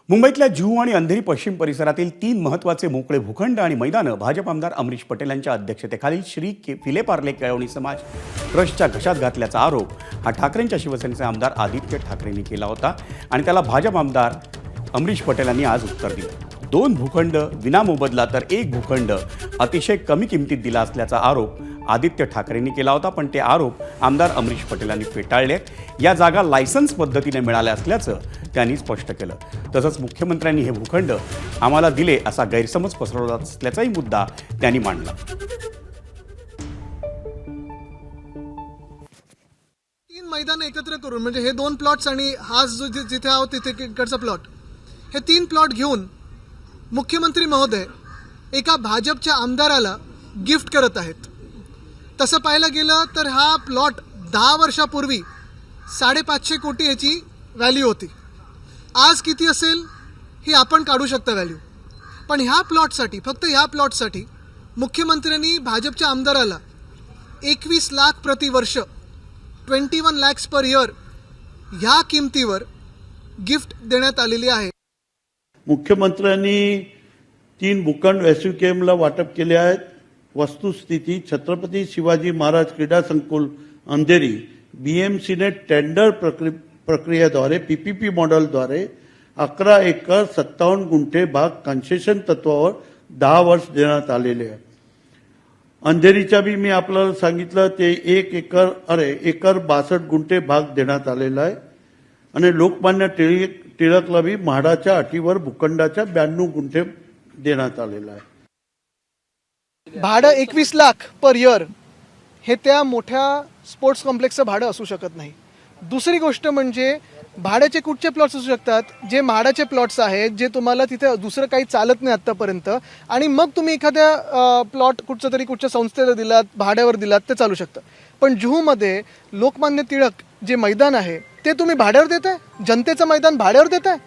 मुंबईतल्या जुहू आणि अंधेरी पश्चिम परिसरातील 3 महत्त्वाचे मोकळे भूखंड आणि मैदानं भाजप आमदार अमरीश पटेल यांच्या अध्यक्षतेखालील श्री फिले पार्ले केळवणी समाज ट्रस्टच्या घशात घातल्याचा आरोप हा ठाकरेंच्या शिवसेनेचे आमदार आदित्य ठाकरेंनी केला होता आणि त्याला भाजप आमदार अमरीश पटेल यांनी आज उत्तर दिलं। 2 भूखंड विनामोबदला तर 1 भूखंड अतिशय कमी किमतीत दिला असल्याचा आरोप आदित्य ठाकरेंनी केला होता, पण ते आरोप आमदार अमरीश पटेलांनी फेटाळले। या जागा लायसन्स पद्धतीने मिळाल्या असल्याचं त्यांनी स्पष्ट केलं। तसंच मुख्यमंत्र्यांनी हे भूखंड आम्हाला दिले असा गैरसमज पसरवला असल्याचाही मुद्दा त्यांनी मांडला। 3 मैदान एकत्र करून म्हणजे हे 2 प्लॉट्स आणि हा जो जिथे आहोत तिथे इकडचा प्लॉट, हे 3 प्लॉट घेऊन मुख्यमंत्री महोदय एका भाजपच्या आमदाराला गिफ्ट करत आहेत। तसं पाहायला गेलं तर हा प्लॉट 10 वर्षापूर्वी 550 कोटी याची व्हॅल्यू होती। आज किती असेल ही आपण काढू शकता व्हॅल्यू, पण ह्या प्लॉटसाठी, फक्त ह्या प्लॉटसाठी मुख्यमंत्र्यांनी भाजपच्या आमदाराला 21 लाख प्रतिवर्ष 21 lakhs पर इयर ह्या किमतीवर गिफ्ट देण्यात आलेली आहे। मुख्यमंत्र्यांनी 3 भूखंड एसयूकेएमला वाटप केले आहेत। वस्तुस्थिती छत्रपती शिवाजी महाराज क्रीडा संकुल अंधेरी बीएमसीने टेंडर प्रक्रियेद्वारे पीपीपी मॉडेलद्वारे 11 एकर 57 गुंठे भाग कन्सेशन तत्वावर 10 वर्ष देण्यात आलेले आहे। अंधेरीच्या बी मी आपल्याला सांगितलं ते 1 एकर 62 गुंठे भाग देण्यात आलेला आहे आणि लोकमान्य टिळकला बी म्हाडाच्या अटीवर भूखंडाच्या 92 गुंठे देण्यात आलेला आहे। भाडं 21 लाख पर इयर हे त्या मोठ्या स्पोर्ट्स कॉम्प्लेक्सचं भाडं असू शकत नाही। दुसरी गोष्ट म्हणजे भाड्याचे कुठचे प्लॉट्स असू शकतात, जे म्हाडाचे प्लॉट्स आहेत, जे तुम्हाला तिथे दुसरं काही चालत नाही आत्तापर्यंत, आणि मग तुम्ही एखाद्या प्लॉट कुठच्या संस्थेला दिलात, भाड्यावर दिलात, ते चालू शकतं। पण जुहूमध्ये लोकमान्य टिळक जे मैदान आहे ते तुम्ही भाड्यावर देताय, जनतेचं मैदान भाड्यावर देताय।